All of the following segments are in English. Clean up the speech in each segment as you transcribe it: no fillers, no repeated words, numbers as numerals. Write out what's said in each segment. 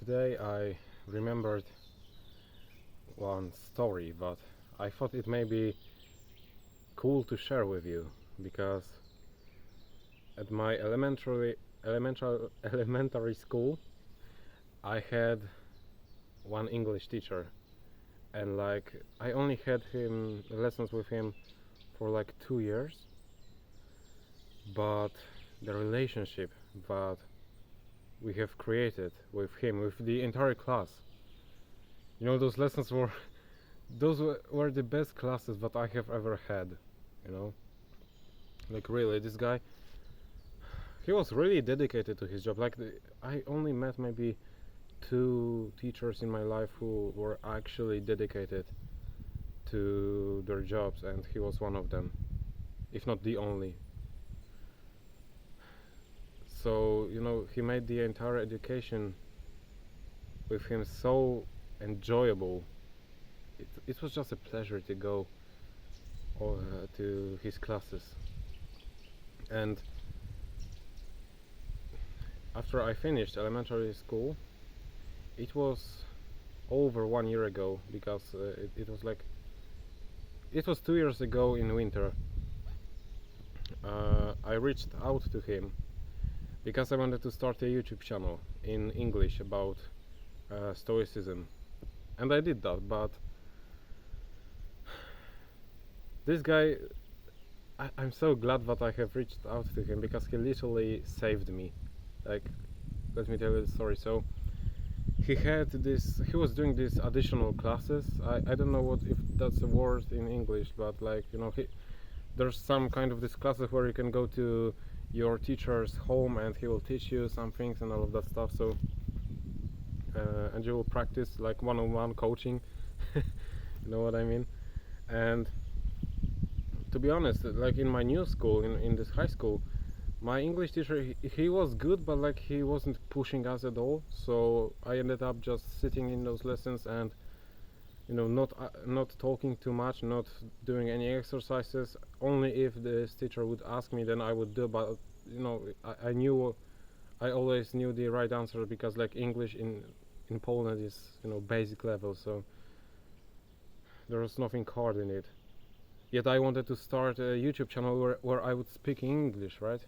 Today I remembered one story, but I thought it may be cool to share with you because at my elementary school I had one English teacher, and I only had him lessons with him for 2 years, but the relationship that we have created with him, with the entire class, those lessons were the best classes that I have ever had. Really, this guy, he was really dedicated to his job. I only met maybe two teachers in my life who were actually dedicated to their jobs, and he was one of them, if not the only. So he made the entire education with him so enjoyable. It was just a pleasure to go to his classes. And after I finished elementary school, it was over 1 year ago, because it was 2 years ago in winter. I reached out to him because I wanted to start a YouTube channel in English about Stoicism, and I did that. But this guy, I'm so glad that I have reached out to him, because he literally saved me. Let me tell you the story. So he was doing these additional classes. I don't know if that's a word in English, but there's some kind of these classes where you can go to your teacher's home and he will teach you some things and all of that stuff. So and you will practice one-on-one coaching. You know what I mean? And to be honest, in my new school, in this high school, my English teacher, he was good, but he wasn't pushing us at all. So I ended up just sitting in those lessons and not talking too much, not doing any exercises. Only if this teacher would ask me, then I would do. But I always knew the right answer, because English in Poland is basic level, so there was nothing hard in it. Yet I wanted to start a YouTube channel where I would speak in English, right?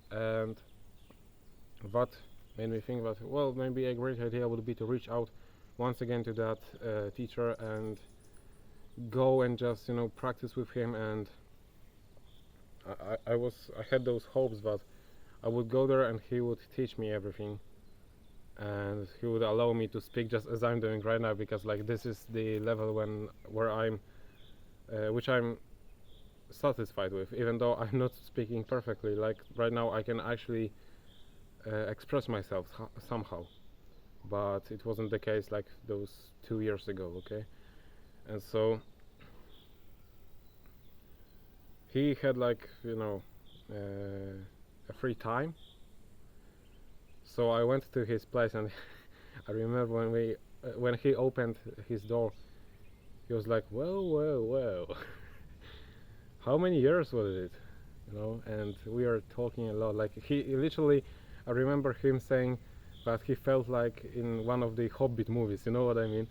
And that made me think that, well, maybe a great idea would be to reach out once again to that teacher and go and just practice with him. And I had those hopes that I would go there and he would teach me everything, and he would allow me to speak just as I'm doing right now, because this is the level where I'm which I'm satisfied with, even though I'm not speaking perfectly. Right now I can actually express myself somehow, but it wasn't the case those 2 years ago, okay? And so he had a free time, so I went to his place, and I remember when he opened his door, he was like, well, how many years was it? And we are talking a lot. He literally, I remember him saying that he felt like in one of the Hobbit movies, you know what I mean?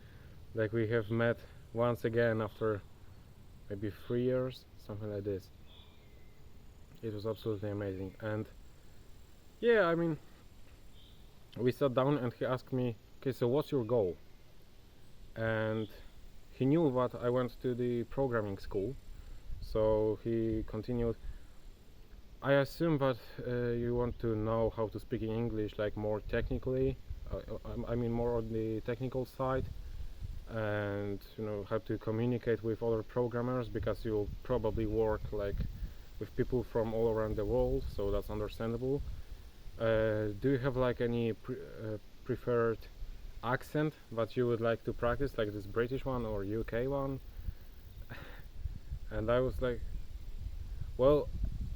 We have met once again after maybe 3 years, something like this. It was absolutely amazing. And yeah, I mean, we sat down and he asked me, okay, so what's your goal? And he knew that I went to the programming school, so he continued, I assume that you want to know how to speak in English more technically, I mean more on the technical side, and how to communicate with other programmers, because you'll probably work with people from all around the world, so that's understandable. Do you have any preferred accent that you would like to practice, this British one or UK one? And I was like, well,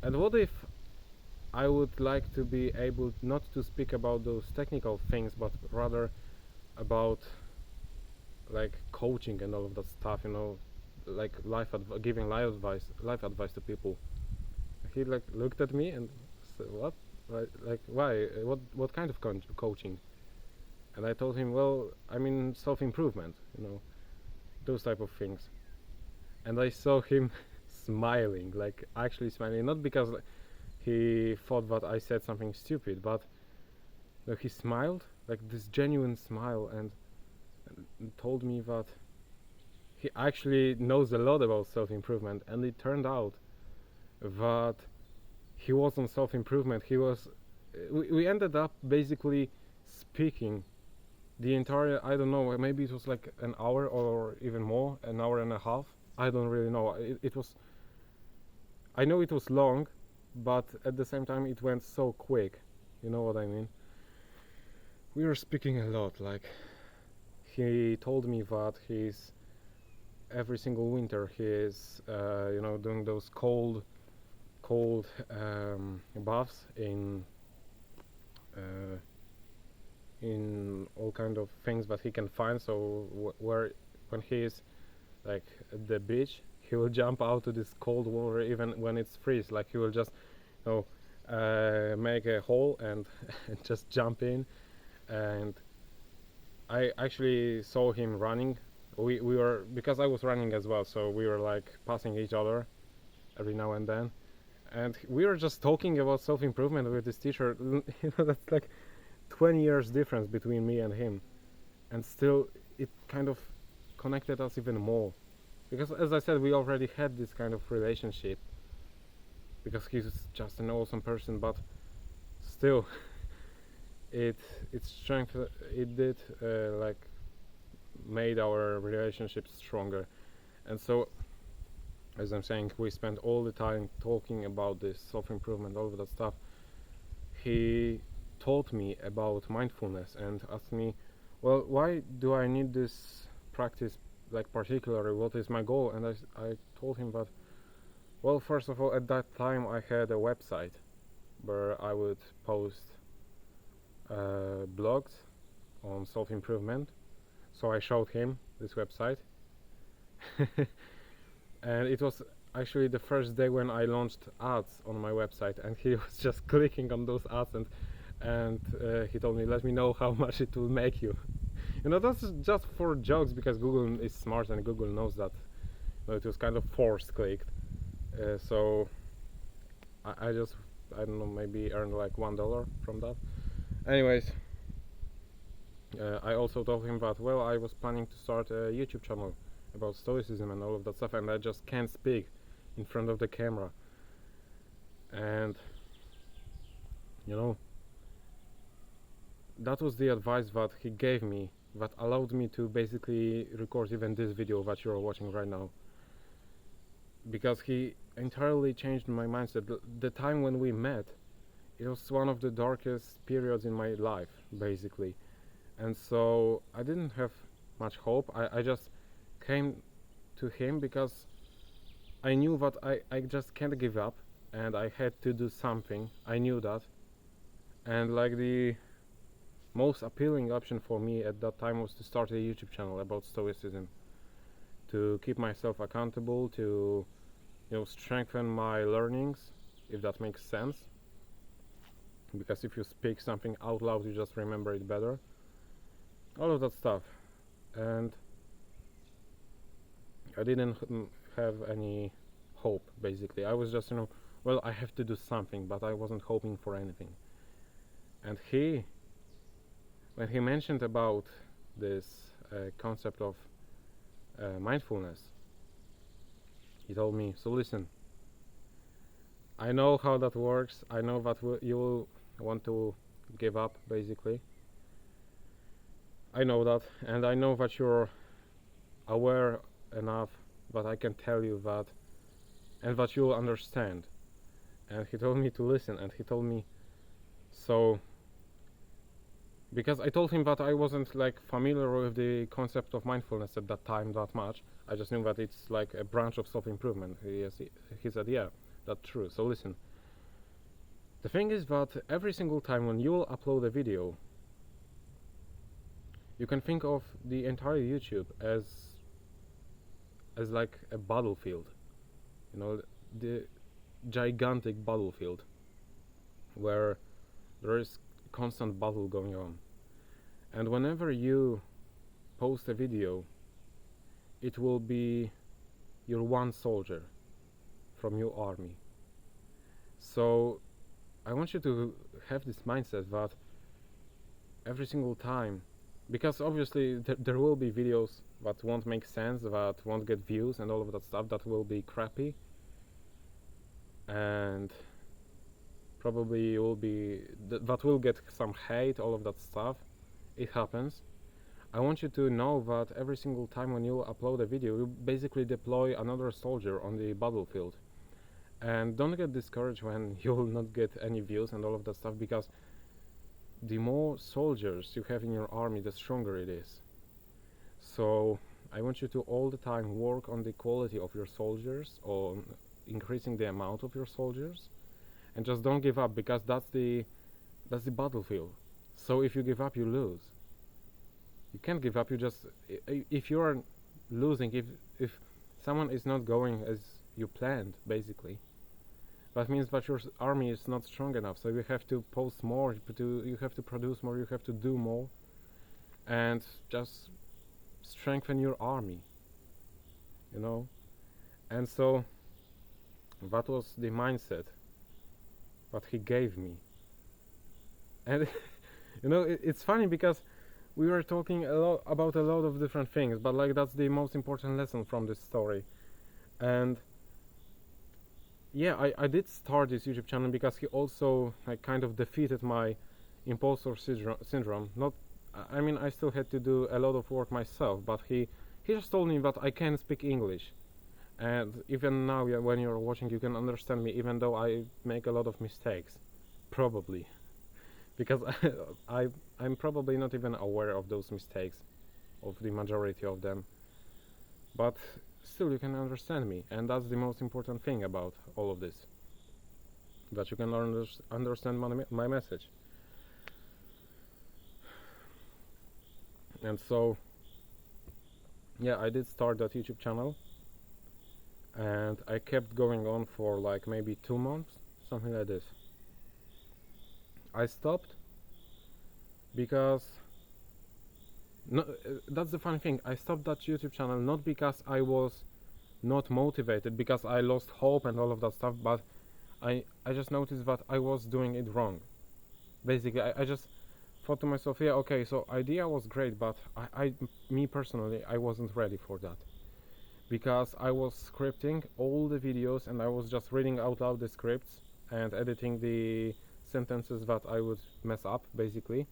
and what if I would like to be able not to speak about those technical things, but rather about coaching and all of that stuff, giving life advice to people. He looked at me and said, what? Why? What kind of coaching? And I told him, well, I mean self-improvement, those type of things. And I saw him smiling, like actually smiling, not because he thought that I said something stupid, but he smiled, like this genuine smile, and told me that he actually knows a lot about self-improvement. And it turned out that he was on self-improvement. We ended up basically speaking the entire, I don't know, maybe it was like an hour or even more, an hour and a half. I don't really know. It was, I know it was long, but at the same time it went so quick. You know what I mean? We were speaking a lot. Like, he told me that he's every single winter he is, doing those cold baths in all kind of things that he can find. So where when he is like at the beach, he will jump out to this cold water even when it's freeze. Like he will just, make a hole and and just jump in. And I actually saw him running. We were, because I was running as well, so we were like passing each other every now and then, and we were just talking about self-improvement with this teacher. That's like 20 years difference between me and him, and still it kind of connected us even more, because as I said, we already had this kind of relationship, because he's just an awesome person. But still, it strengthened, it did like made our relationship stronger. And so, as I'm saying, we spent all the time talking about this self-improvement, all of that stuff. He taught me about mindfulness and asked me, well, why do I need this practice, like particularly, what is my goal? And I told him that, well, first of all, at that time I had a website where I would post blogs on self-improvement. So I showed him this website. And it was actually the first day when I launched ads on my website, and he was just clicking on those ads, and he told me, let me know how much it will make you. That's just for jokes, because Google is smart and Google knows that. It was kind of forced clicked. So I just, I don't know, maybe earned like $1 from that. Anyways, I also told him that, well, I was planning to start a YouTube channel about stoicism and all of that stuff, and I just can't speak in front of the camera. And that was the advice that he gave me, that allowed me to basically record even this video that you're watching right now, because he entirely changed my mindset. The time when we met, it was one of the darkest periods in my life, basically. And so I didn't have much hope. I just came to him because I knew that I just can't give up, and I had to do something. I knew that. And like the most appealing option for me at that time was to start a YouTube channel about stoicism, to keep myself accountable, to strengthen my learnings, if that makes sense. Because if you speak something out loud, you just remember it better. All of that stuff. And I didn't have any hope, basically. I was just, well, I have to do something, but I wasn't hoping for anything. And when he mentioned about this concept of mindfulness, he told me, so listen, I know how that works. I know that you will want to give up, basically. I know that, and I know that you're aware enough that I can tell you that, and that you'll understand. And he told me to listen, and he told me, so, because I told him that I wasn't like familiar with the concept of mindfulness at that time that much. I just knew that it's like a branch of self-improvement. He said, yeah, that's true. So listen, the thing is that every single time when you'll upload a video, you can think of the entire YouTube as like a battlefield, the gigantic battlefield where there is constant battle going on. And whenever you post a video, it will be your one soldier from your army. So I want you to have this mindset that every single time, because obviously there will be videos that won't make sense, that won't get views and all of that stuff, that will be crappy, and probably will be that will get some hate, all of that stuff. It happens. I want you to know that every single time when you upload a video, you basically deploy another soldier on the battlefield. And don't get discouraged when you will not get any views and all of that stuff, because the more soldiers you have in your army, the stronger it is. So I want you to all the time work on the quality of your soldiers, on increasing the amount of your soldiers, and just don't give up, because that's the battlefield. So if you give up, you lose. You can't give up. You just, if you are losing, if someone is not going as you planned, basically, that means that your army is not strong enough. So you have to post more, you have to produce more, you have to do more, and just strengthen your army, you know. And so that was the mindset that he gave me. And you know, it's funny because we were talking about a lot of different things, but like that's the most important lesson from this story. And yeah, I did start this YouTube channel because he also like kind of defeated my imposter syndrome. Not, I mean, I still had to do a lot of work myself, but he just told me that I can speak English. And even now, when you're watching, you can understand me, even though I make a lot of mistakes, probably, because I'm probably not even aware of those mistakes, of the majority of them. But still, you can understand me, and that's the most important thing about all of this, that you can understand my message. And so, yeah, I did start that YouTube channel, and I kept going on for like maybe 2 months, something like this. I stopped because that's the funny thing. I stopped that YouTube channel not because I was not motivated, because I lost hope and all of that stuff, but I just noticed that I was doing it wrong. Basically, I just thought to myself, yeah, okay, so idea was great, but me personally, I wasn't ready for that, because I was scripting all the videos and I was just reading out loud the scripts and editing the sentences that I would mess up, basically.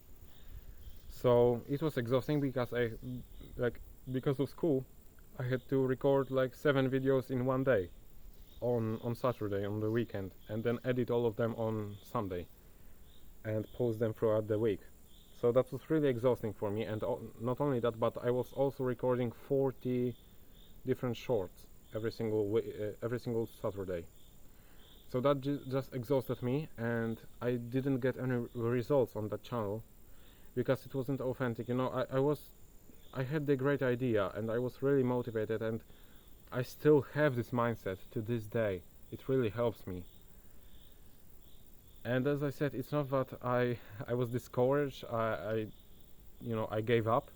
So it was exhausting because because of school, I had to record like 7 videos in one day, on Saturday, on the weekend, and then edit all of them on Sunday and post them throughout the week. So that was really exhausting for me, and not only that, but I was also recording 40 different shorts every single Saturday. So that just exhausted me, and I didn't get any results on that channel because it wasn't authentic. You know, I had the great idea and I was really motivated, and I still have this mindset to this day. It really helps me. And as I said, it's not that I was discouraged, I gave up.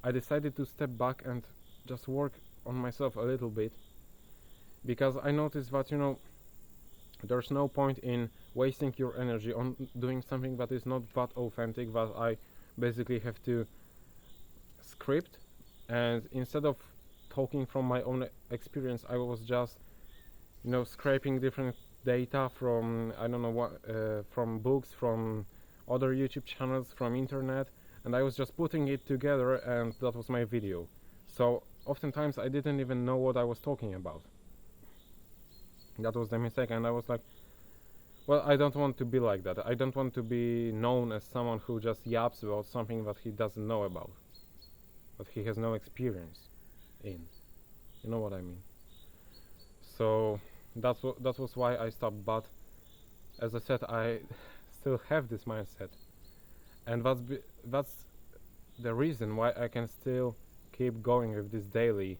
I decided to step back and just work on myself a little bit, because I noticed that, you know, there's no point in wasting your energy on doing something that is not that authentic, that I basically have to script. And instead of talking from my own experience, I was just, you know, scraping different data from, I don't know what, from books, from other YouTube channels, from internet, and I was just putting it together, and that was my video. So oftentimes I didn't even know what I was talking about. That was the mistake, and I was like, well, I don't want to be like that. I don't want to be known as someone who just yaps about something that he doesn't know about, that he has no experience in. You know what I mean? So that was why I stopped. But as I said, I still have this mindset, and that's the reason why I can still keep going with this daily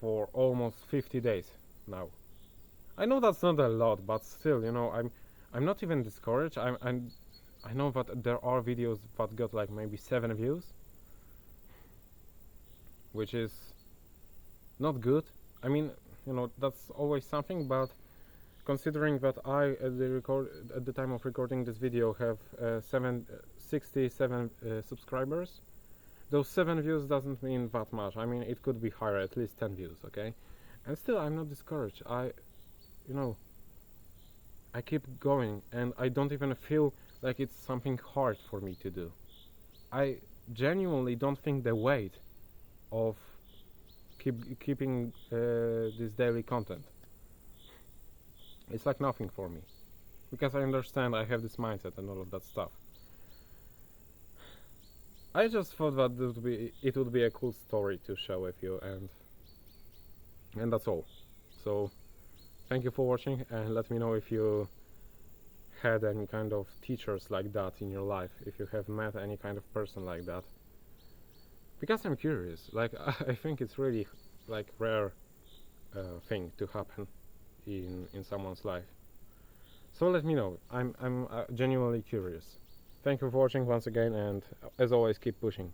for almost 50 days now. I know that's not a lot, but still, you know, I'm not even discouraged. I'm I know that there are videos that got like maybe 7 views, which is not good. I mean, you know, that's always something, but considering that I at the time of recording this video have 67 subscribers, those 7 views doesn't mean that much. I mean, it could be higher, at least 10 views, okay? And still, I'm not discouraged. You know, I keep going, and I don't even feel like it's something hard for me to do. I genuinely don't think the weight of keeping this daily content, it's like nothing for me, because I understand I have this mindset and all of that stuff. I just thought that it would be a cool story to share with you, and that's all. So thank you for watching, and let me know if you had any kind of teachers like that in your life, if you have met any kind of person like that, because I'm curious. Like I think it's really like rare thing to happen in someone's life. So let me know. I'm genuinely curious. Thank you for watching once again, and as always, keep pushing.